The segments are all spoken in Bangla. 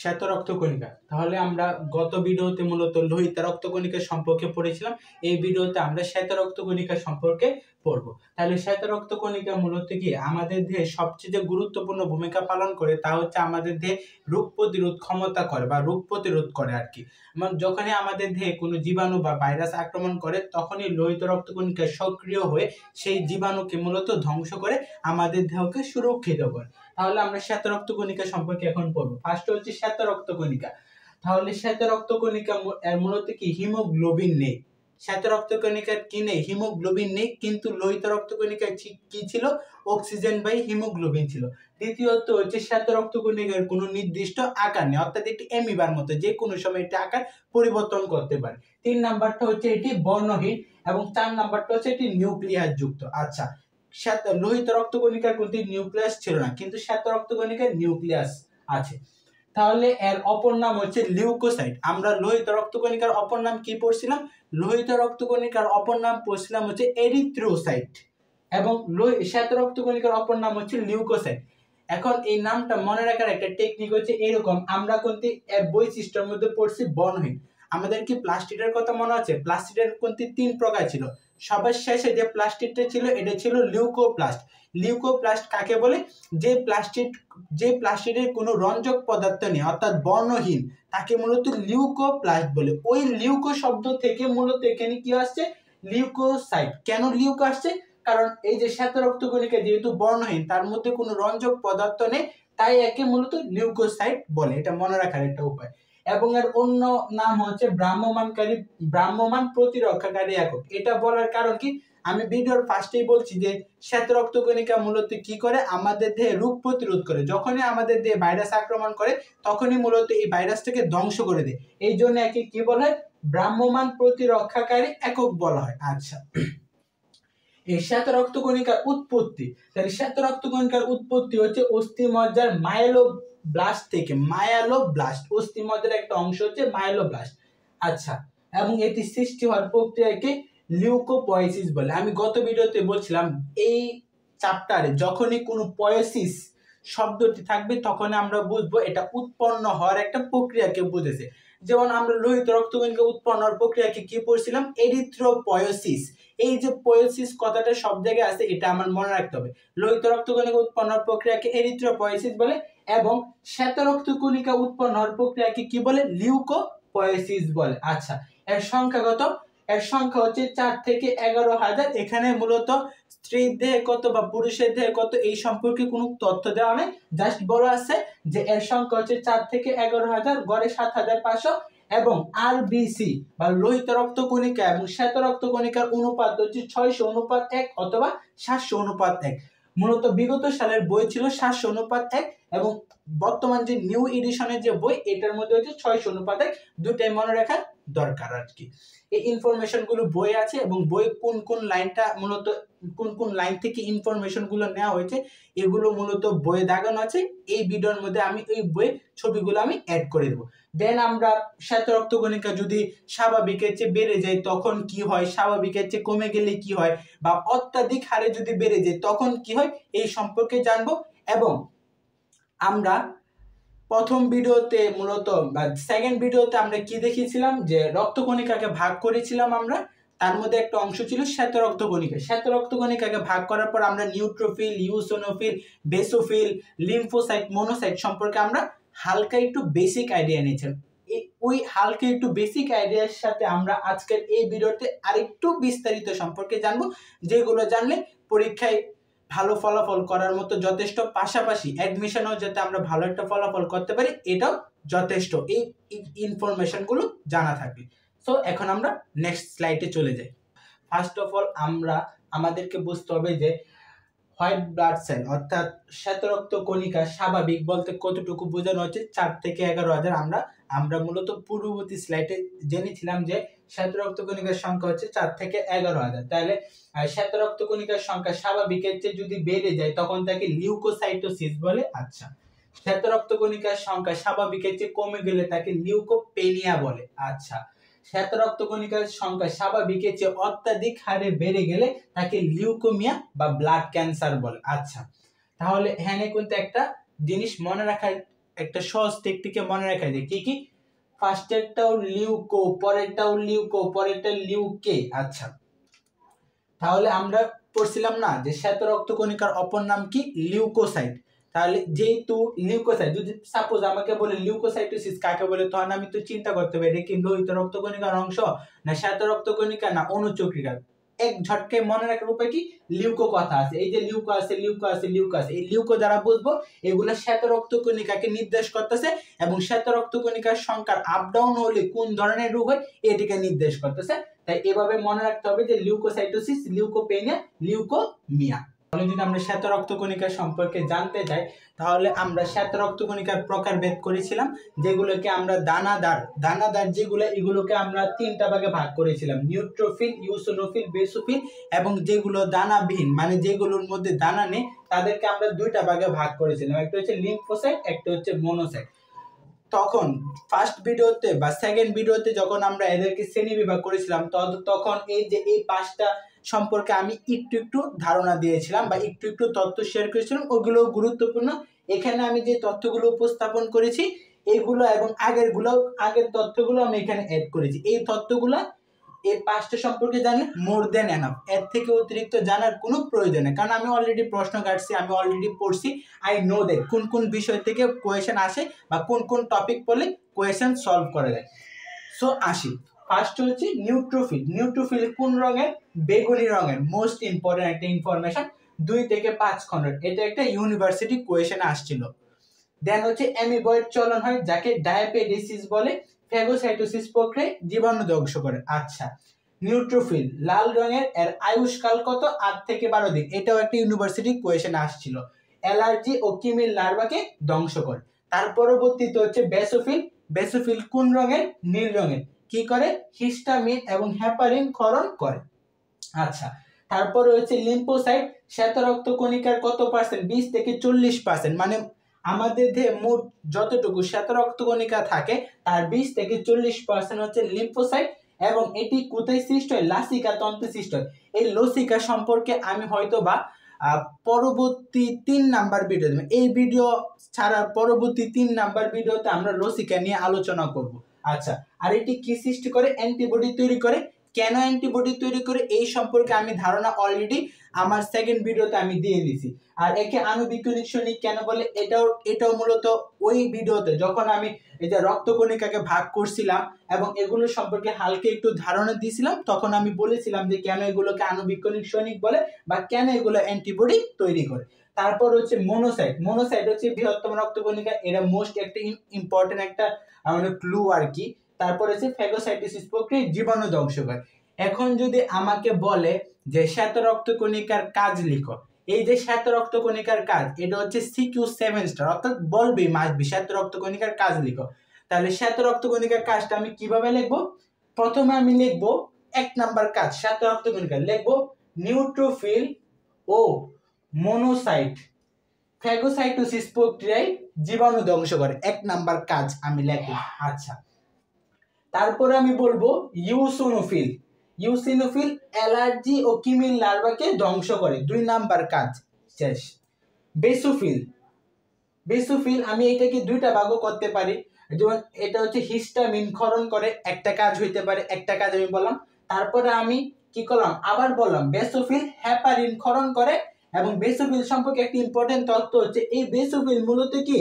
শ্বেত রক্তকণিকা। তাহলে আমরা গত ভিডিওতে মূলত লোহিত রক্তকণিকা সম্পর্কে পড়েছিলাম, এই ভিডিওতে আমরা শ্বেত রক্তকণিকা সম্পর্কে পড়বো। তাহলে শ্বেত রক্তকণিকা মূলত কি আমাদের দেহে সবচেয়ে গুরুত্বপূর্ণ ভূমিকা পালন করে, তা হচ্ছে আমাদের দেহে রোগ প্রতিরোধ ক্ষমতা করে বা রোগ প্রতিরোধ করে আর কি। যখনই আমাদের দেহে কোনো জীবাণু বা ভাইরাস আক্রমণ করে, তখনই লোহিত রক্তকণিকা সক্রিয় হয়ে সেই জীবাণুকে মূলত ধ্বংস করে আমাদের দেহকে সুরক্ষিত করে। তাহলে আমরা শ্বেত রক্তকণিকা সম্পর্কে এখন পড়বো। ফার্স্ট হচ্ছে শ্বেত রক্তকণিকা। তাহলে শ্বেত রক্তকণিকা এর মূলত কি হিমোগ্লোবিন নেই। শ্বেত রক্তকণিকার কি নেই? হিমোগ্লোবিন নেই, কিন্তু লোহিত রক্তকণিকায় কি ছিল? অক্সিজেন বাই হিমোগ্লোবিন ছিল। দ্বিতীয়ত হচ্ছে শ্বেত রক্তকণিকার কোনো নির্দিষ্ট আকার নেই, অর্থাৎ এটি অ্যামিবার মতো যে কোনো সময় এটি আকার পরিবর্তন করতে পারে। 3 নাম্বারটা হচ্ছে এটি বর্ণহীন এবং 4 নাম্বারটা হচ্ছে এটি নিউক্লিয়াস যুক্ত। আচ্ছা, লোহিত রক্তকণিকার প্রতি নিউক্লিয়াস ছিল না, কিন্তু শ্বেত রক্তকণিকার নিউক্লিয়াস আছে। তাহলে এর অপর নাম হচ্ছে লিউকোসাইট। আমরা লোহিত রক্তকণিকার অপর নাম কি পড়ছিলাম? লোহিত রক্তকণিকার অপর নাম পড়ছিলাম হচ্ছে এরিথ্রোসাইট, এবং শ্বেত রক্তকণিকার অপর নাম হচ্ছে লিউকোসাইট। এখন এই নামটা মনে রাখার একটা টেকনিক হচ্ছে এরকম, আমরা কিন্তু এর বৈশিষ্ট্যের মধ্যে পড়ছি বর্ণহীন। আমাদের কি প্লাস্টিডের কথা মনে আছে? প্লাস্টিডের কিন্তু 3 প্রকার ছিল। সবার শেষে যে প্লাস্টিডটা ছিল এটা ছিল লিউকোপ্লাস্ট। লিউকোপ্লাস্ট কাকে বলে? যে প্লাস্টিডের কোনো রঞ্জক পদার্থ নেই, অর্থাৎ বর্ণহীন, তাকে মূলত লিউকোপ্লাস্ট বলে। ওই লিউকো শব্দ থেকে মূলত এখানে কি আসছে? লিউকোসাইট। কেন লিউকো আসছে? কারণ এই যে শ্বেত রক্তকণিকা যেহেতু বর্ণহীন, তার মধ্যে কোনো রঞ্জক পদার্থ নেই, তাই একে মূলত লিউকোসাইট বলে। এটা মনে রাখার একটা উপায়। এবং এর অন্য নাম হচ্ছে ভ্রাম্যমাণ প্রতিরক্ষাকারী একক। এটা বলার কারণ কি? আমি ভিডিওর ফার্স্টেই বলছি যে শ্বেত রক্তকণিকা মূলত কি করে? আমাদের দেহে রোগ প্রতিরোধ করে। যখনই আমাদের দেহে ভাইরাস আক্রমণ করে, তখনই মূলত এই ভাইরাসটাকে ধ্বংস করে দেয়। এই জন্য একে কি বলা হয়? ভ্রাম্যমাণ প্রতিরক্ষাকারী একক বলা হয়। আচ্ছা, এই শ্বেত রক্তকণিকার উৎপত্তি। তাহলে শ্বেত রক্তকণিকার উৎপত্তি হচ্ছে অস্থিমজ্জার মায়োলোব্লাস্ট থেকে। মায়োলোব্লাস্ট, অস্থিমজ্জার একটা অংশ হচ্ছে মায়োলোব্লাস্ট। আচ্ছা, এবং এটি সৃষ্টি হওয়ার প্রক্রিয়াকে লিউকোপয়েসিস বলে। আমি গত ভিডিওতে বলছিলাম এই চ্যাপ্টারে যখনই কোনো পয়েসিস শব্দটি থাকবে, তখন আমরা বুঝবো এটা উৎপন্ন হওয়ার একটা প্রক্রিয়াকে বুঝেছে। যেমন আমরা লোহিত রক্তকণিকা উৎপন্ন হওয়ার প্রক্রিয়াকে কি পড়ছিলাম? এরিথ্রোপয়েসিস। এই যে পয়েসিস কথাটা সব জায়গায় আছে, এটা আমার মনে রাখতে হবে। লোহিত রক্তকণিকা উৎপন্ন হওয়ার প্রক্রিয়াকে এরিথ্রোপয়েসিস বলে, এবং শ্বেত রক্তকণিকা উৎপন্ন হওয়ার প্রক্রিয়াকে কি বলে? লিউকোপয়েসিস বলে। আচ্ছা, এর সংখ্যা কত? এর সংখ্যা হচ্ছে 4 থেকে 11,000। এখানে মূলত স্ত্রীর দেহে কত বা পুরুষের দেহে কত এই সম্পর্কে কোনো তথ্য দেওয়া নেই, জাস্ট বলা আছে যে এর সংখ্যা হচ্ছে 4 থেকে 11,000, গড়ে 7,500। এবং আরবিসি বা লোহিত রক্তকণিকা এবং শ্বেত রক্তকণিকার অনুপাত হচ্ছে 600:1 অথবা 700:1। মূলত বিগত সালের বই ছিল 700:1, এবং বর্তমান যে নিউ এডিশনের যে বই, এটার মধ্যে হচ্ছে 600:1। দুটাই মনে রাখার দরকার আর কি। এই ইনফরমেশন গুলো বই আছে, এবং বই কোন লাইনটা মূলত কোন লাইন থেকে ইনফরমেশন গুলো নেওয়া হয়েছে, এগুলো মূলত বইয়ে দাগানো আছে। এই ভিডিওর মধ্যে আমি ওই বইয়ের ছবিগুলো আমি অ্যাড করে দেবো। দেন আমরা শ্বেত রক্তকণিকা যদি স্বাভাবিকের চেয়ে বেড়ে যায় তখন কি হয়, স্বাভাবিকের চেয়ে কমে গেলে কি হয়, বা অত্যাধিক হারে যদি বেড়ে যায় তখন কি হয়, এই সম্পর্কে জানবো। এবং আমরা প্রথম ভিডিওতে মূলত বা সেকেন্ড ভিডিওতে আমরা কি দেখিয়েছিলাম? যে রক্তকণিকাকে ভাগ করেছিলাম আমরা, তার মধ্যে একটা অংশ ছিল শ্বেত রক্তকণিকা। শ্বেত রক্তকণিকাকে ভাগ করার পর আমরা neutrophil, eosinophil, basophil, lymphocyte, monocyte সম্পর্কে আমরা হালকা একটু বেসিক আইডিয়া নিয়েছিলাম। ওই হালকা একটু বেসিক আইডিয়ার সাথে আমরা আজকের এই ভিডিওতে আরেকটু বিস্তারিত সম্পর্কে জানবো, যেগুলো জানলে পরীক্ষায় ভালো ফলাফল করার মতো যথেষ্ট, পাশাপাশি অ্যাডমিশনেও যাতে আমরা ভালো একটা ফলাফল করতে পারি, এটাও যথেষ্ট এই ইনফরমেশনগুলো জানা থাকবে। সো এখন আমরা নেক্সট স্লাইডে চলে যাই। ফার্স্ট অফ অল আমাদেরকে বুঝতে হবে যে হোয়াইট ব্লাড সেল অর্থাৎ শ্বেত রক্তকণিকা স্বাভাবিক বলতে কতটুকু বোঝানো হচ্ছে? 4 থেকে 11,000। আমরা মূলত পূর্ববর্তী স্লাইডে জেনেছিলাম যে শ্বেত রক্তকণিকার সংখ্যা হচ্ছে 4 থেকে 11,000। তাহলে শ্বেত রক্তকণিকার সংখ্যা স্বাভাবিকের চেয়ে যদি বেড়ে যায় তখন তাকে লিউকোসাইটোসিস বলে। আচ্ছা, শ্বেত রক্তকণিকার সংখ্যা স্বাভাবিকের চেয়ে কমে গেলে তাকে লিউকোপেনিয়া বলে। আচ্ছা, শ্বেত রক্তকণিকার সংখ্যা স্বাভাবিকের চেয়ে অত্যাধিক হারে বেড়ে গেলে তাকে লিউকোমিয়া বা ব্লাড ক্যান্সার বলে। আচ্ছা, তাহলে এখানে কিন্তু একটা জিনিস মনে রাখার একটা সহজ টেকনিকে মনে রাখা যায়। কি কি? ফার্স্টেরটাও লিউকো, পরেরটাও লিউকো, পরেরটা লিউকে। আচ্ছা, তাহলে আমরা পড়ছিলাম না যে শ্বেত রক্তকণিকার অপর নাম কি? লিউকোসাইট। তাহলে যেহেতু লিউকোসাইট, যদি সাপোজ আমাকে বলে লিউকোসাইটোসিস কাকে বলে, তখন আমি তো চিন্তা করতে পারি এটা কি লোহিত রক্তকণিকার অংশ, না শ্বেত রক্তকণিকা, না অনুচক্রিকা। এক ঝটকায় মনে রাখার উপায় কি? লিউকো কথা আছে, এই যে লিউকো আছে, লিউকো আছে, লিউকো আছে, এই লিউকো দ্বারা বুঝবো এগুলো শ্বেত রক্তকণিকাকে নির্দেশ করতেছে, এবং শ্বেত রক্তকণিকার সংখ্যার আপ ডাউন হলে কোন ধরনের রোগ হয় এটিকে নির্দেশ করতেছে। তাই এভাবে মনে রাখতে হবে যে লিউকোসাইটোসিস, লিউকোপেনিয়া, লিউকোমিয়া। তাহলে যদি আমরা শ্বেত রক্তকণিকা সম্পর্কে জানতে চাই, তাহলে আমরা শ্বেত রক্তকণিকার প্রকারভেদ করেছিলাম, যেগুলোকে আমরা দানাদার যেগুলো, এগুলোকে আমরা তিনটা ভাগে ভাগ করেছিলাম, নিউট্রোফিল, ইউসিনোফিল, বেসোফিল, এবং যেগুলো দানাবিহীন মানে যেগুলোর মধ্যে দানা নেই তাদেরকে আমরা দুইটা ভাগে ভাগ করেছিলাম, একটা হচ্ছে লিম্ফোসাইট, একটা হচ্ছে মনোসাইট। তখন ফার্স্ট ভিডিওতে বা সেকেন্ড ভিডিওতে যখন আমরা এদেরকে শ্রেণী বিভাগ করেছিলাম, তখন এই যে এই পাঁচটা সম্পর্কে আমি একটু ধারণা দিয়েছিলাম বা একটু তথ্য শেয়ার করেছিলাম, ওগুলো গুরুত্বপূর্ণ। এখানে আমি যে তথ্যগুলো উপস্থাপন করেছি এগুলো এবং আগের তথ্যগুলো আমি এখানে অ্যাড করেছি। এই তথ্যগুলো এই পাঁচটা সম্পর্কে জানলে মোর দেন এনাফ, এর থেকে অতিরিক্ত জানার কোনো প্রয়োজন নেই, কারণ আমি অলরেডি প্রশ্ন কাটছি, আমি অলরেডি পড়ছি। আই নো দ্যাট কোন কোন বিষয় থেকে কোয়েশ্চেন আসে বা কোন কোন টপিক পড়লে কোয়েশ্চেন সলভ করা যায়। সো আসি, ফার্স্ট হচ্ছে নিউট্রোফিল। নিউট্রোফিল কোন রঙের? বেগুনি রঙের। মোস্ট ইম্পর্টেন্ট একটা ইনফরমেশন, 2 থেকে 5 খণ্ডের, এটা একটা ইউনিভার্সিটি কোয়েশ্চেন আসছিল। দেন হচ্ছে অ্যামিবয়েড চলন হয়, যাকে ডায়াপেডিসিস বলে। ফ্যাগোসাইটোসিস প্রক্রিয়ায় জীবাণু ধ্বংস করে। আচ্ছা, নিউট্রোফিল লাল রঙের, এর আয়ুষ্কাল কত? 8 থেকে 12 দিন। এটাও একটা ইউনিভার্সিটি কোয়েশ্চেন আসছিল। অ্যালার্জি ও কিমির লার্ভাকে ধ্বংস করে। তার পরবর্তীতে হচ্ছে বেসোফিল। বেসোফিল কোন রঙের? নীল রঙের। কি করে? হিস্টামিন এবং হেপারিন ক্ষরণ করে। আচ্ছা, তারপরে হচ্ছে লিম্ফোসাইট। শ্বেত রক্তকণিকার কত পার্সেন্ট? 20 থেকে 40%। মানে আমাদের দেহে মোট যতটুকু শ্বেত রক্তকণিকা থাকে তার 20 থেকে 40% হচ্ছে লিম্ফোসাইট, এবং এটি কোথায় সৃষ্টি হয়? লাসিকা তন্ত্রে সৃষ্টি হয়। এই লসিকা সম্পর্কে আমি হয়তো বা পরবর্তী 3 নাম্বার ভিডিও দেব, এই ভিডিও ছাড়া পরবর্তী 3 নাম্বার ভিডিওতে আমরা লসিকা নিয়ে আলোচনা করব। আচ্ছা, আর এটি কি সৃষ্টি করে? অ্যান্টিবডি তৈরি করে। কেন অ্যান্টিবডি তৈরি করে এই সম্পর্কে আমি ধারণা অলরেডি আমার সেকেন্ড ভিডিওতে আমি দিয়ে দিয়েছি। আর একে আণুবীক্ষণিক সৈনিক কেন বলে, এটাও মূলত ওই ভিডিওতে যখন আমি এই যে রক্তকণিকাকে ভাগ করছিলাম এবং এগুলো সম্পর্কে হালকা একটু ধারণা দিয়েছিলাম, তখন আমি বলেছিলাম যে কেন এগুলোকে আণুবীক্ষণিক সৈনিক বলে বা কেন এগুলো অ্যান্টিবডি তৈরি করে। তারপর হচ্ছে মনোসাইট। মনোসাইট হচ্ছে বৃহত্তম রক্তকণিকা, এটা মোস্ট একটা ইম্পর্টেন্ট একটা মানে ক্লু আর কি। তারপর হচ্ছে ফ্যাগোসাইটোসিস প্রক্রিয়ায় জীবাণু ধ্বংস করে। এখন যদি আমাকে বলে যে শ্বেত রক্তকণিকার কাজ লিখো, এই যে শ্বেত রক্তকণিকার কাজ, এটা হচ্ছে সিকিউ 7 স্টার, অর্থাৎ বলবি মাসবি শ্বেত রক্তকণিকার কাজ লিখো। তাহলে শ্বেত রক্তকণিকার কাজটা আমি কিভাবে লিখবো? প্রথমে আমি লিখবো 1 নাম্বার কাজ শ্বেত রক্তকণিকা, লিখবো নিউট্রোফিল ও মনোসাইট ফ্যাগোসাইটোসিস প্রক্রিয়ায় জীবাণু ধ্বংস করে, 1 নাম্বার কাজ আমি লিখবো। আচ্ছা, তারপরে আমি বলবো ইউসিনোফিল। ইউসিনোফিল অ্যালার্জি ও কিমির লার্ভাকে ধ্বংস করে, 2 নাম্বার কাজ শেষ। বেসোফিল। বেসোফিল আমি এটাকে দুইটা ভাগও করতে পারি, যেমন এটা হচ্ছে হিস্টামিন ক্ষরণ করে, একটা কাজ হইতে পারে, একটা কাজ আমি বললাম। তারপরে আমি কি করলাম? আবার বললাম বেসোফিল হেপারিন ক্ষরণ করে। এবং বেসোফিল সম্পর্কে একটা ইম্পর্টেন্ট তথ্য হচ্ছে এই বেসোফিল মূলত কি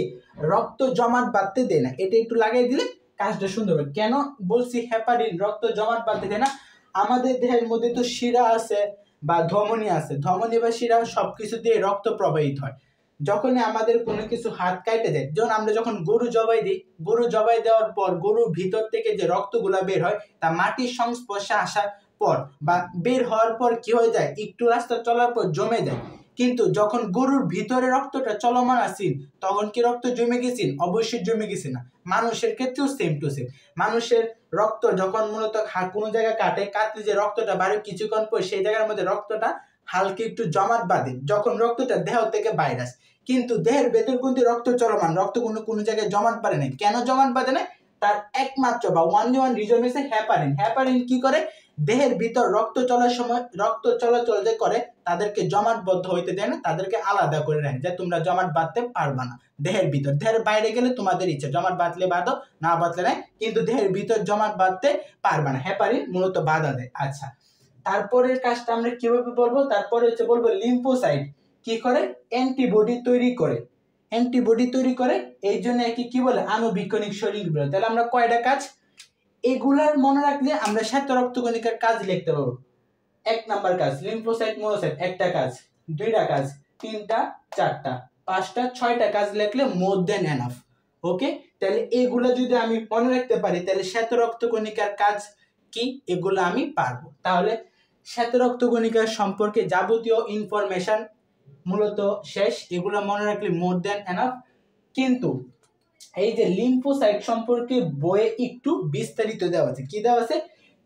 রক্ত জমাট বাঁধতে দেয় না। এটা একটু লাগাই দিলে কাজটা সুন্দর হবে। কেন বলছি হেপারিন রক্ত জমাট বাঁধতে দেয় না? আমাদের দেহের মধ্যে তো শিরা আছে বা ধমনী আছে, ধমনী বা শিরা সবকিছু দিয়ে রক্ত প্রবাহিত হয়। যখনই আমাদের কোনো কিছু হাত কাটে যায়, যেমন আমরা যখন গরু জবাই দিই, গরু জবাই দেওয়ার পর গরুর ভিতর থেকে যে রক্তগুলা বের হয় তা মাটির সংস্পর্শে আসার পর বা বের হওয়ার পর কি হয়ে যায়? একটু রাস্তা চলার পর জমে যায়। কিন্তু যখন গরুর ভিতরে রক্তটা চলমান আসিন, তখন কি রক্ত জমে গেছিন? অবশ্যই জমে গেছে না। মানুষের ক্ষেত্রেও সেম টু সেম। মানুষের রক্ত যখন মূলত কোনো জায়গায় কাটলে যে রক্তটা বাইরে কিছুক্ষণ পর সেই জায়গার মধ্যে রক্তটা হালকা একটু জমাট বাঁধে, যখন রক্তটা দেহ থেকে বাইরে আসে। কিন্তু দেহের ভেতর কিন্তু রক্ত চলমান, রক্ত কোনো জায়গায় জমাট বাঁধে না। কেন জমাট বাঁধে না? তার একমাত্র বা ওয়ানলি ওয়ান রিজন হচ্ছে হেপারিন। হেপারিন কি করে? দেহের ভিতর রক্ত চলার সময় রক্ত চলাচল যে করে তাদেরকে জমাটবদ্ধ হইতে দেয় না, তাদেরকে আলাদা করে রাখে যে তোমরা জমাট বাঁধতে পারবা না দেহের ভিতর। দেহের বাইরে গেলে তোমাদের ইচ্ছা, জমাট বাঁধলে বাঁধো, না বাঁধলে নাই, কিন্তু দেহের ভিতর জমাট বাঁধতে পারবা না। হেপারিন মূলত বাধা দেয়। আচ্ছা, তারপরের কাজটা আমরা কিভাবে বলবো? তারপরে হচ্ছে বলবো লিম্ফোসাইট কি করে? অ্যান্টিবডি তৈরি করে। অ্যান্টিবডি তৈরি করে, এই জন্য কি বলে? আণুবীক্ষণিক শরীর বলে। তাহলে আমরা কয়টা কাজ এগুলার মনে রাখলে আমরা শ্বেত রক্তকণিকার কাজ লিখতে পারবো। 1 নাম্বার কাজ লিম্ফোসাইট মনোসাইট, একটা কাজ, 2টা কাজ, 3টা, 4টা, 5টা, 6টা কাজ লিখলে মোর দেন এনাফ। ওকে, তাহলে এগুলো যদি আমি মনে রাখতে পারি তাহলে শ্বেত রক্তকণিকার কাজ কি এগুলো আমি পারবো। তাহলে শ্বেত রক্তকণিকার সম্পর্কে যাবতীয় ইনফরমেশন মূলত শেষ, এগুলো মনে রাখলে মোর দেন এনাফ। কিন্তু এই যে লিম্ফোসাইট সম্পর্কে বইয়ে একটু বিস্তারিত দেওয়া আছে। কি দেওয়া আছে?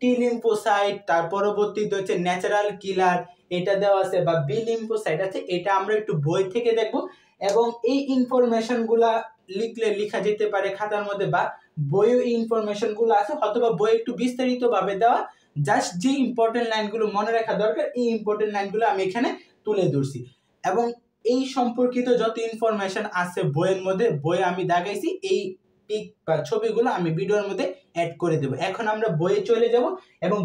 টি লিম্ফোসাইট, তার পরবর্তীতে হচ্ছে ন্যাচারাল কিলার, এটা দেওয়া আছে, বা বি লিম্ফোসাইট আছে, এটা আমরা একটু বই থেকে দেখব। এবং এই ইনফরমেশন গুলা লিখলে লেখা যেতে পারে খাতার মধ্যে, বা বইয়ে এই ইনফরমেশন গুলো আছে, অথবা বই একটু বিস্তারিত ভাবে দেওয়া। জাস্ট যে ইম্পর্টেন্ট লাইনগুলো মনে রাখা দরকার, এই ইম্পর্টেন্ট লাইনগুলো আমি এখানে তুলে ধরছি। এবং এই সম্পর্কিত যত ইনফরমেশন আছে বইয়ের মধ্যে, বই আমি দাগাইছি, এই পিক বা ছবিগুলো আমি ভিডিওর মধ্যে অ্যাড করে দেব। এখন আমরা বইয়ে চলে যাব, এবং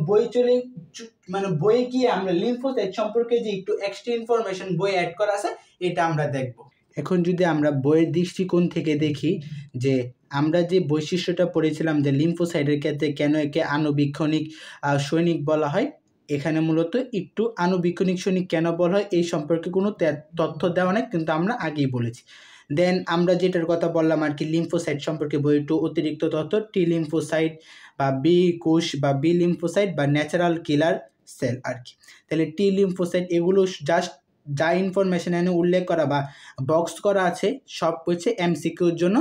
বইয়ে গিয়ে আমরা লিম্ফোসাইট সম্পর্কে যে একটু এক্সট্রা ইনফরমেশন বই অ্যাড করা আছে এটা আমরা দেখব। এখন যদি আমরা বইয়ের দৃষ্টিকোণ থেকে দেখি যে আমরা যে বৈশিষ্ট্যটা পড়েছিলাম যে লিম্ফোসাইটের ক্ষেত্রে কেন একে আণুবীক্ষণিক সৈনিক বলা হয়, এখানে মূলত একটু আণুবীক্ষণিক সৈনিক কেন বলা হয় এই সম্পর্কে কোনো তথ্য দেওয়া নেই, কিন্তু আমরা আগেই বলেছি। দেন আমরা যেটার কথা বললাম আর কি, লিম্ফোসাইট সম্পর্কে বই একটু অতিরিক্ত তথ্য, টি লিম্ফোসাইট বা বি কোষ বা বি লিম্ফোসাইট বা ন্যাচারাল কিলার সেল আর কি। তাহলে টি লিম্ফোসাইট এগুলো জাস্ট যা ইনফরমেশন এনে উল্লেখ করা বা বক্স করা আছে সব হচ্ছে এমসিকিউর জন্য,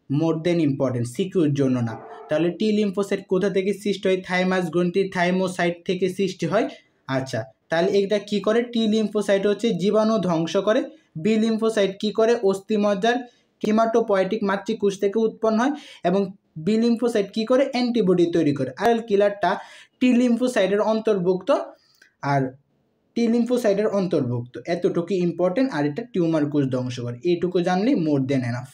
মোর দেন ইম্পর্টেন্ট, সিকিউর জন্য না। তাহলে টি লিম্ফোসাইট কোথা থেকে সৃষ্টি হয়? থাইমাস গ্রন্থির থাইমোসাইট থেকে সৃষ্টি হয়। আচ্ছা, তাহলে এটা কি করে? টি লিম্ফোসাইট হচ্ছে জীবাণু ধ্বংস করে। বি লিম্ফোসাইট কি করে? অস্থিমজ্জার হিমাটোপয়েটিক মাতৃকোষ থেকে উৎপন্ন হয়। এবং বি লিম্ফোসাইট কি করে? অ্যান্টিবডি তৈরি করে। আর কিলারটা টি লিম্ফোসাইটের অন্তর্ভুক্ত, আর টি লিম্ফোসাইটের অন্তর্ভুক্ত, এতটুকু ইম্পর্টেন্ট। আর এটা টিউমার কোষ ধ্বংস করে, এইটুকু জানলেই মোর দেন এনাফ।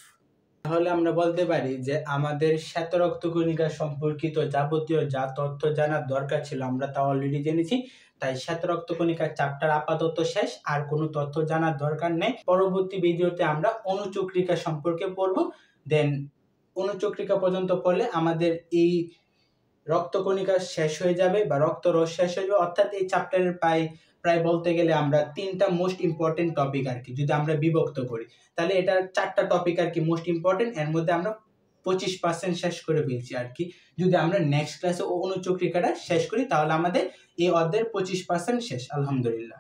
তাহলে আমরা বলতে পারি যে আমাদের শ্বেত রক্তকণিকা সম্পর্কিত যাবতীয় যা তথ্য জানার দরকার ছিল আমরা তা অলরেডি জেনেছি। তাই শ্বেত রক্তকণিকার চ্যাপ্টার আপাতত শেষ, আর কোনো তথ্য জানার দরকার নেই। পরবর্তী ভিডিওতে আমরা অণুচক্রিকা সম্পর্কে পড়ব। দেন অণুচক্রিকা পর্যন্ত পড়লে আমাদের এই রক্তকণিকা শেষ হয়ে যাবে বা রক্তরস শেষ হয়ে যাবে। অর্থাৎ এই চ্যাপ্টারের প্রায় বলতে গেলে আমরা 3টা মোস্ট ইম্পর্টেন্ট টপিক আর কি যদি আমরা বিভক্ত করি, তাহলে এটা 4টা টপিক আর কি মোস্ট ইম্পর্টেন্ট, এর মধ্যে আমরা 25% শেষ করে ফেলছি আর কি। যদি আমরা নেক্সট ক্লাসে অণুচক্রিকাটা শেষ করি তাহলে আমাদের এই অধ্যায়ের 25% শেষ, আলহামদুলিল্লাহ।